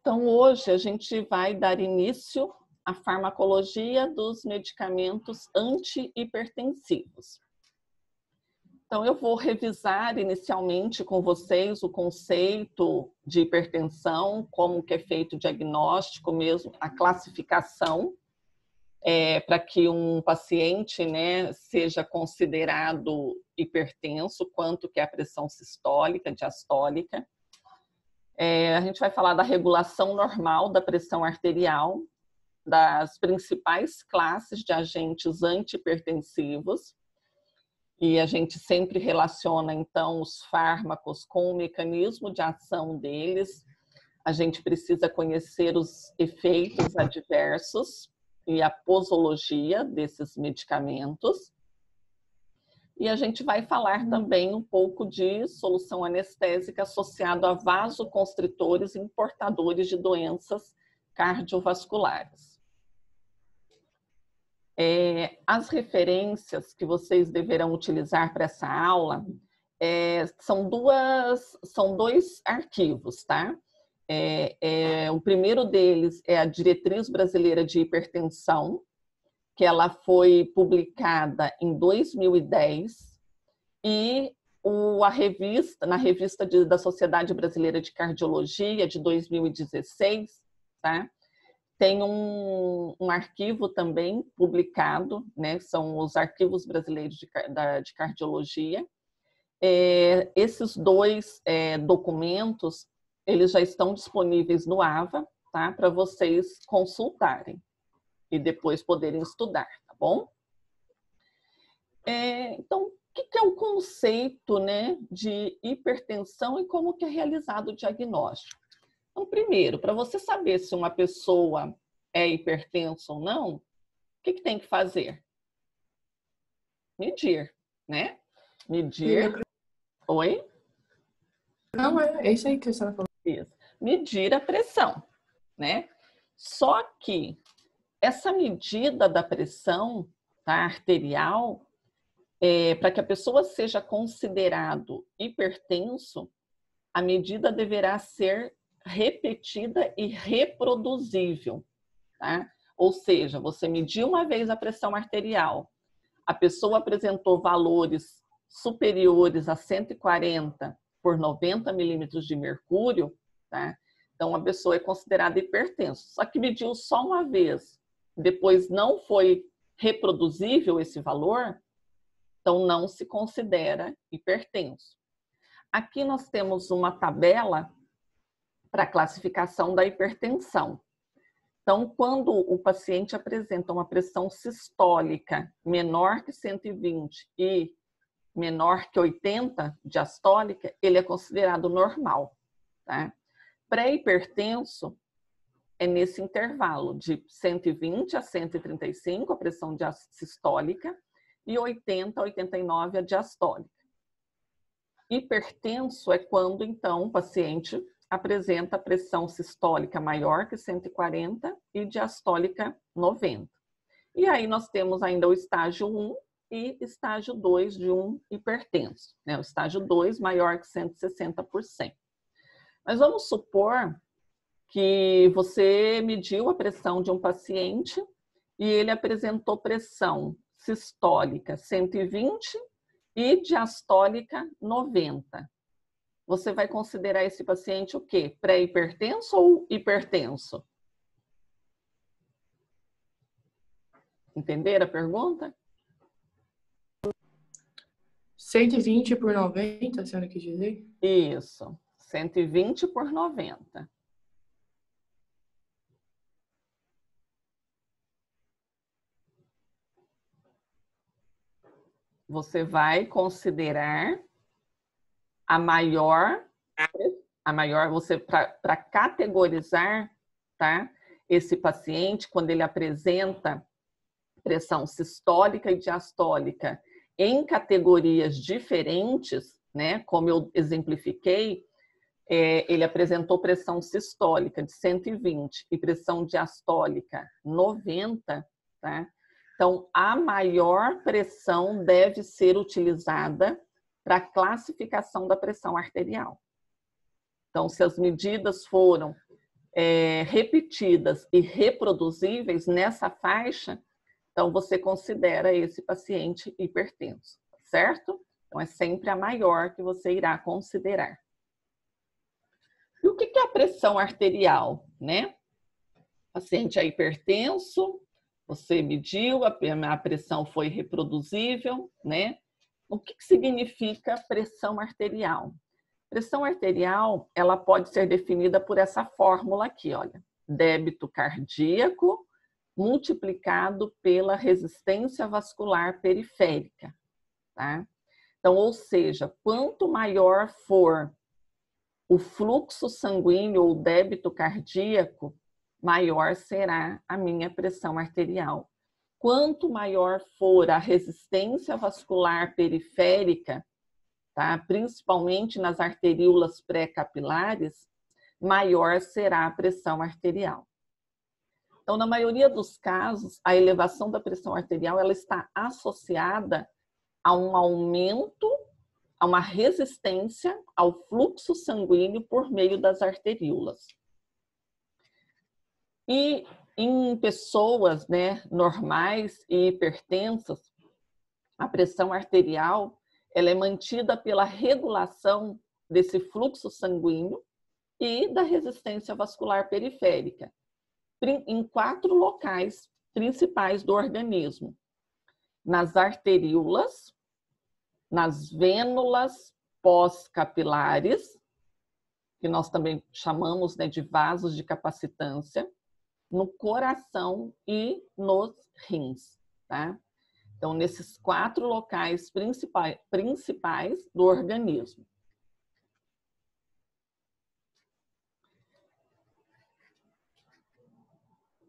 Então, hoje a gente vai dar início à farmacologia dos medicamentos antihipertensivos. Então, eu vou revisar inicialmente com vocês o conceito de hipertensão, como que é feito o diagnóstico mesmo, a classificação, para que um paciente, né, seja considerado hipertenso, quanto que é a pressão sistólica, diastólica. A gente vai falar da regulação normal da pressão arterial, das principais classes de agentes antihipertensivos, e a gente sempre relaciona, então, os fármacos com o mecanismo de ação deles. A gente precisa conhecer os efeitos adversos e a posologia desses medicamentos. E a gente vai falar também um pouco de solução anestésica associado a vasoconstritores e portadores de doenças cardiovasculares. As referências que vocês deverão utilizar para essa aula são dois arquivos, tá? O primeiro deles é a Diretriz Brasileira de Hipertensão, que ela foi publicada em 2010, e na revista da Sociedade Brasileira de Cardiologia, de 2016, tá? Tem um arquivo também publicado, né? São os arquivos brasileiros de cardiologia. Esses dois documentos, eles já estão disponíveis no AVA, tá? Para vocês consultarem e depois poderem estudar, tá bom? Então, o que é o conceito, né, de hipertensão e como que é realizado o diagnóstico? Então, primeiro, para você saber se uma pessoa é hipertensa ou não, o que tem que fazer? Medir, né? Medir. Oi? Não, é isso aí que você está falando. Isso. Medir a pressão, né? Só que essa medida da pressão, tá, arterial, para que a pessoa seja considerado hipertenso, a medida deverá ser repetida e reproduzível, tá? Ou seja, você mediu uma vez a pressão arterial, a pessoa apresentou valores superiores a 140 por 90 milímetros de mercúrio, tá? Então a pessoa é considerada hipertensa. Só que mediu só uma vez, depois não foi reproduzível esse valor, então não se considera hipertenso. Aqui nós temos uma tabela para a classificação da hipertensão. Então, quando o paciente apresenta uma pressão sistólica menor que 120 e menor que 80 diastólica, ele é considerado normal, tá? Pré-hipertenso é nesse intervalo de 120 a 135 a pressão sistólica e 80 a 89 a diastólica. Hipertenso é quando, então, o paciente apresenta pressão sistólica maior que 140 e diastólica 90. E aí nós temos ainda o estágio 1 e estágio 2 de um hipertenso, né? O estágio 2 maior que 160%. Mas vamos supor que você mediu a pressão de um paciente e ele apresentou pressão sistólica 120 e diastólica 90. Você vai considerar esse paciente o quê? Pré-hipertenso ou hipertenso? Entenderam a pergunta? 120 por 90, a senhora quis dizer? Isso, 120 por 90. Você vai considerar a maior você para categorizar, tá? Esse paciente, quando ele apresenta pressão sistólica e diastólica em categorias diferentes, né? Como eu exemplifiquei, ele apresentou pressão sistólica de 120 e pressão diastólica 90, tá? Então, a maior pressão deve ser utilizada para a classificação da pressão arterial. Então, se as medidas foram repetidas e reproduzíveis nessa faixa, então você considera esse paciente hipertenso, certo? Então é sempre a maior que você irá considerar. E o que é a pressão arterial, né? O paciente é hipertenso, você mediu, a pressão foi reproduzível, né? O que significa pressão arterial? Pressão arterial, ela pode ser definida por essa fórmula aqui, olha. Débito cardíaco multiplicado pela resistência vascular periférica, tá? Então, ou seja, quanto maior for o fluxo sanguíneo ou débito cardíaco, maior será a minha pressão arterial. Quanto maior for a resistência vascular periférica, tá? Principalmente nas arteríolas pré-capilares, maior será a pressão arterial. Então, na maioria dos casos, a elevação da pressão arterial ela está associada a um aumento, a uma resistência ao fluxo sanguíneo por meio das arteríolas. E em pessoas, né, normais e hipertensas, a pressão arterial ela é mantida pela regulação desse fluxo sanguíneo e da resistência vascular periférica, em 4 locais principais do organismo: nas arteríolas, nas vênulas pós-capilares, que nós também chamamos, né, de vasos de capacitância, no coração e nos rins, tá? Então, nesses 4 locais principais do organismo.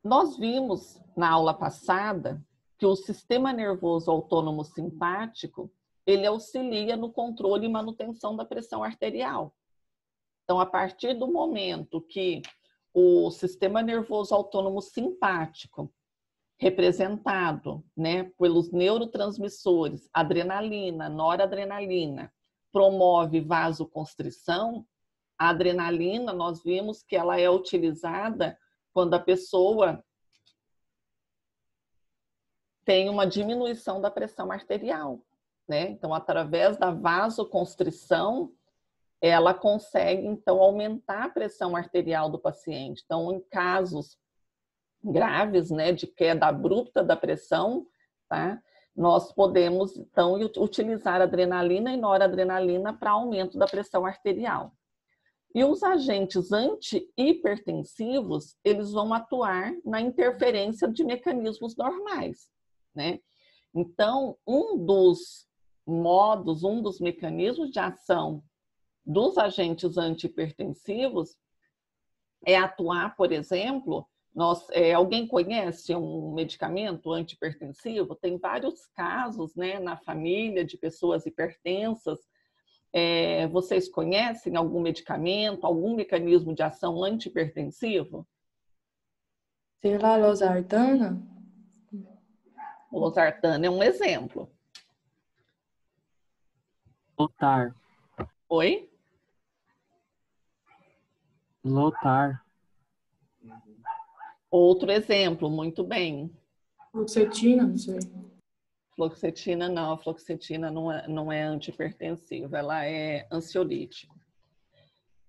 Nós vimos na aula passada que o sistema nervoso autônomo simpático, ele auxilia no controle e manutenção da pressão arterial. Então, a partir do momento que o sistema nervoso autônomo simpático, representado, né, pelos neurotransmissores adrenalina, noradrenalina, promove vasoconstrição, a adrenalina, nós vimos que ela é utilizada quando a pessoa tem uma diminuição da pressão arterial, né? Então, através da vasoconstrição, ela consegue, então, aumentar a pressão arterial do paciente. Então, em casos graves, né, de queda abrupta da pressão, tá? Nós podemos, então, utilizar adrenalina e noradrenalina para aumento da pressão arterial. E os agentes antihipertensivos, eles vão atuar na interferência de mecanismos normais, né? Então, um dos mecanismos de ação dos agentes antihipertensivos é atuar, por exemplo, alguém conhece um medicamento antihipertensivo? Tem vários casos, né, na família de pessoas hipertensas. Vocês conhecem algum medicamento, algum mecanismo de ação antihipertensivo? Sei lá, losartana? O losartana é um exemplo. Lotar. Oi? Lotar. Outro exemplo, muito bem. Fluoxetina, não sei. Fluoxetina não, a fluoxetina não é antihipertensiva, ela é ansiolítica.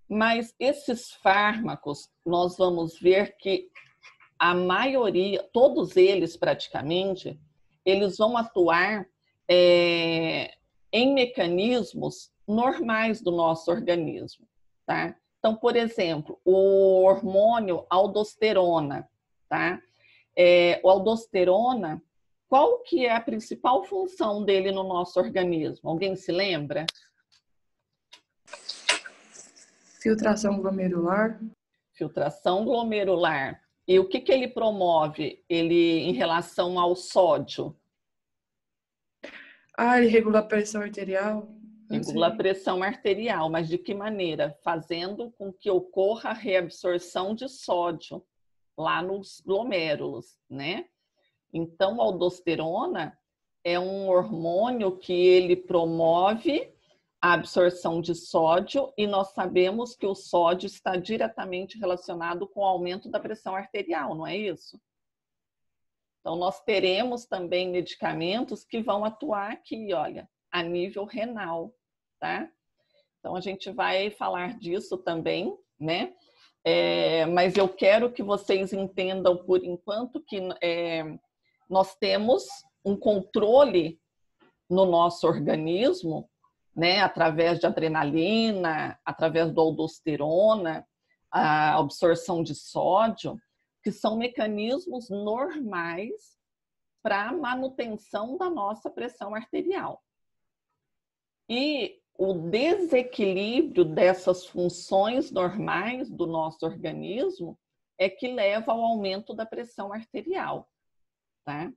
Mas esses fármacos, nós vamos ver que a maioria, todos eles praticamente, eles vão atuar em mecanismos normais do nosso organismo, tá? Então, por exemplo, o hormônio aldosterona, tá? O aldosterona, qual que é a principal função dele no nosso organismo? Alguém se lembra? Filtração glomerular. Filtração glomerular. E o que ele promove em relação ao sódio? Ele regula a pressão arterial. Regula a pressão arterial, mas de que maneira? Fazendo com que ocorra a reabsorção de sódio lá nos glomérulos, né? Então, a aldosterona é um hormônio que ele promove a absorção de sódio, e nós sabemos que o sódio está diretamente relacionado com o aumento da pressão arterial, não é isso? Então, nós teremos também medicamentos que vão atuar aqui, olha, a nível renal, tá? Então, a gente vai falar disso também, né? Mas eu quero que vocês entendam, por enquanto, que nós temos um controle no nosso organismo, né? Através de adrenalina, através da aldosterona, a absorção de sódio, que são mecanismos normais para a manutenção da nossa pressão arterial. E o desequilíbrio dessas funções normais do nosso organismo é que leva ao aumento da pressão arterial, tá?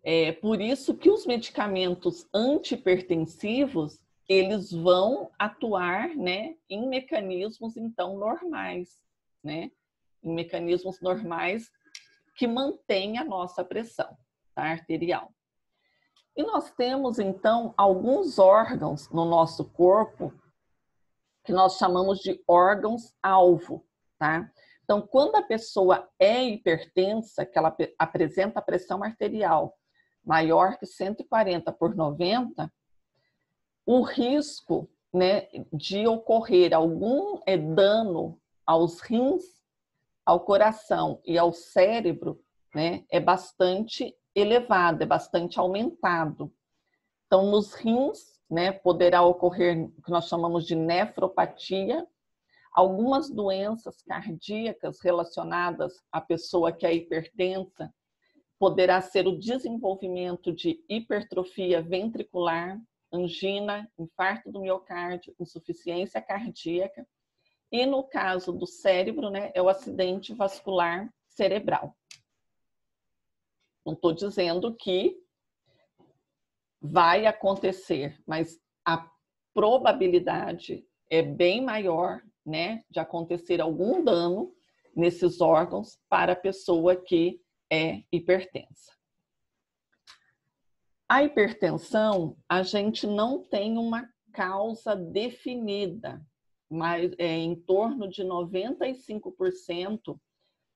É por isso que os medicamentos antihipertensivos, eles vão atuar, né, em mecanismos, então, normais, né? Em mecanismos normais que mantêm a nossa pressão, tá, arterial. E nós temos, então, alguns órgãos no nosso corpo que nós chamamos de órgãos-alvo, tá? Então, quando a pessoa é hipertensa, que ela apresenta pressão arterial maior que 140/90, o risco, né, de ocorrer algum dano aos rins, ao coração e ao cérebro, né, é bastante elevado, é bastante aumentado. Então, nos rins, né, poderá ocorrer o que nós chamamos de nefropatia, algumas doenças cardíacas relacionadas à pessoa que é hipertensa, poderá ser o desenvolvimento de hipertrofia ventricular, angina, infarto do miocárdio, insuficiência cardíaca, e no caso do cérebro, né, é o acidente vascular cerebral. Não estou dizendo que vai acontecer, mas a probabilidade é bem maior, né, de acontecer algum dano nesses órgãos para a pessoa que é hipertensa. A hipertensão, a gente não tem uma causa definida, mas em torno de 95%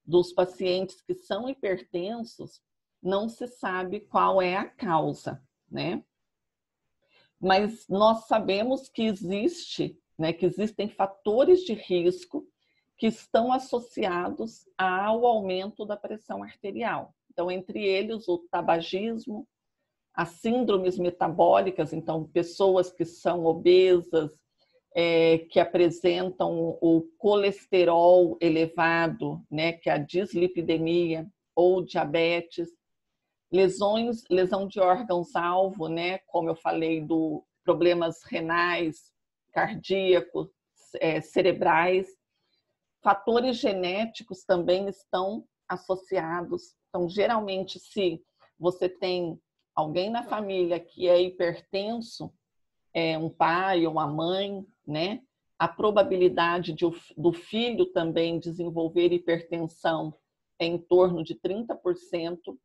dos pacientes que são hipertensos não se sabe qual é a causa, né? Mas nós sabemos que que existem fatores de risco que estão associados ao aumento da pressão arterial. Então, entre eles, o tabagismo, as síndromes metabólicas, então, pessoas que são obesas, que apresentam o colesterol elevado, né, que é a dislipidemia, ou diabetes, lesão de órgãos-alvo, né, como eu falei, do problemas renais, cardíacos, cerebrais. Fatores genéticos também estão associados. Então, geralmente, se você tem alguém na família que é hipertenso, um pai ou uma mãe, né, a probabilidade do filho também desenvolver hipertensão é em torno de 30%.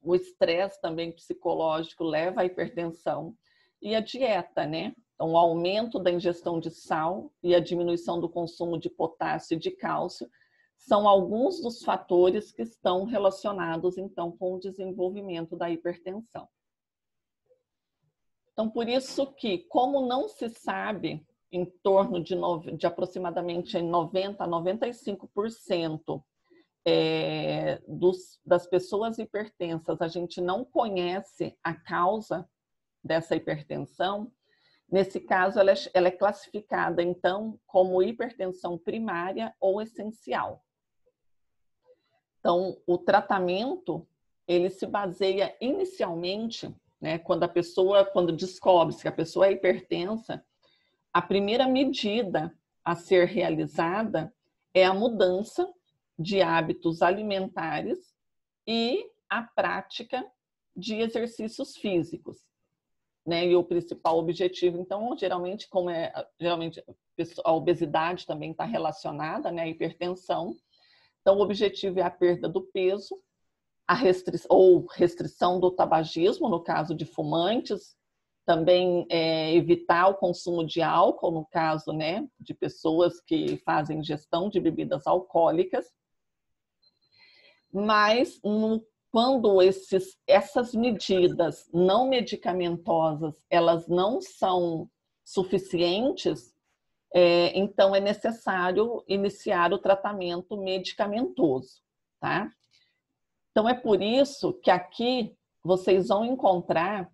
O estresse também psicológico leva à hipertensão. E a dieta, né? Então, o aumento da ingestão de sal e a diminuição do consumo de potássio e de cálcio são alguns dos fatores que estão relacionados, então, com o desenvolvimento da hipertensão. Então, por isso que, como não se sabe, em torno de aproximadamente 90% a 95% das pessoas hipertensas, a gente não conhece a causa dessa hipertensão. Nesse caso, ela é classificada, então, como hipertensão primária ou essencial. Então, o tratamento, ele se baseia inicialmente, né, quando descobre-se que a pessoa é hipertensa, a primeira medida a ser realizada é a mudança de hábitos alimentares e a prática de exercícios físicos, né? E o principal objetivo, então, geralmente a obesidade também está relacionada, né, à hipertensão. Então, o objetivo é a perda do peso, ou restrição do tabagismo, no caso de fumantes, Também evitar o consumo de álcool, no caso, né, de pessoas que fazem ingestão de bebidas alcoólicas. Mas quando essas medidas não medicamentosas, elas não são suficientes, então é necessário iniciar o tratamento medicamentoso, tá? Então é por isso que aqui vocês vão encontrar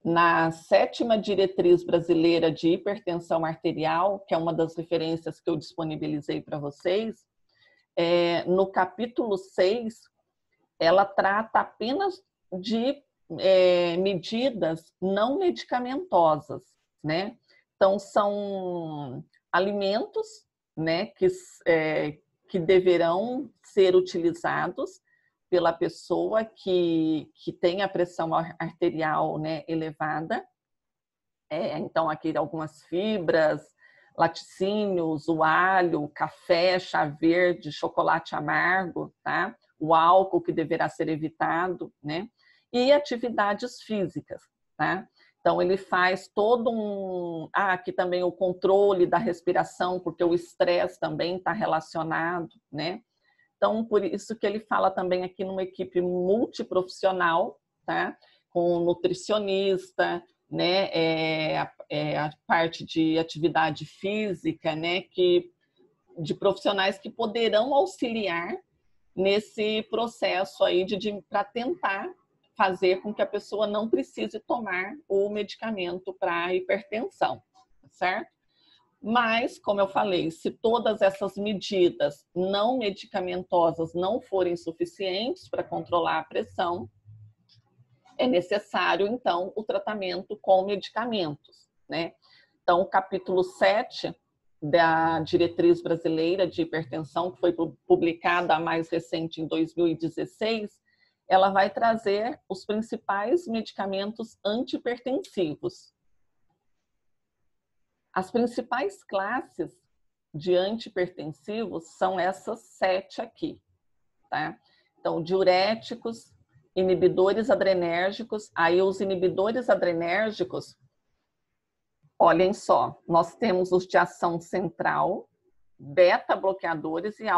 na 7ª diretriz brasileira de hipertensão arterial, que é uma das referências que eu disponibilizei para vocês, no capítulo 6, ela trata apenas de medidas não medicamentosas, né? Então, são alimentos, né, que deverão ser utilizados pela pessoa que tem a pressão arterial, né, elevada. Então, aqui algumas fibras, laticínios, o alho, café, chá verde, chocolate amargo, tá? O álcool que deverá ser evitado, né? E atividades físicas, tá? Então, ele faz todo aqui também o controle da respiração, porque o estresse também está relacionado, né? Então, por isso que ele fala também aqui numa equipe multiprofissional, tá? Com nutricionista, né? A parte de atividade física, né? De profissionais que poderão auxiliar nesse processo aí para tentar fazer com que a pessoa não precise tomar o medicamento para a hipertensão, certo? Mas, como eu falei, se todas essas medidas não medicamentosas não forem suficientes para controlar a pressão, é necessário, então, o tratamento com medicamentos, né? Então, o capítulo 7 da Diretriz Brasileira de Hipertensão, que foi publicada a mais recente em 2016, ela vai trazer os principais medicamentos antihipertensivos. As principais classes de antihipertensivos são essas 7 aqui, tá? Então, diuréticos, inibidores adrenérgicos. Aí, os inibidores adrenérgicos, olhem só, nós temos os de ação central, beta-bloqueadores e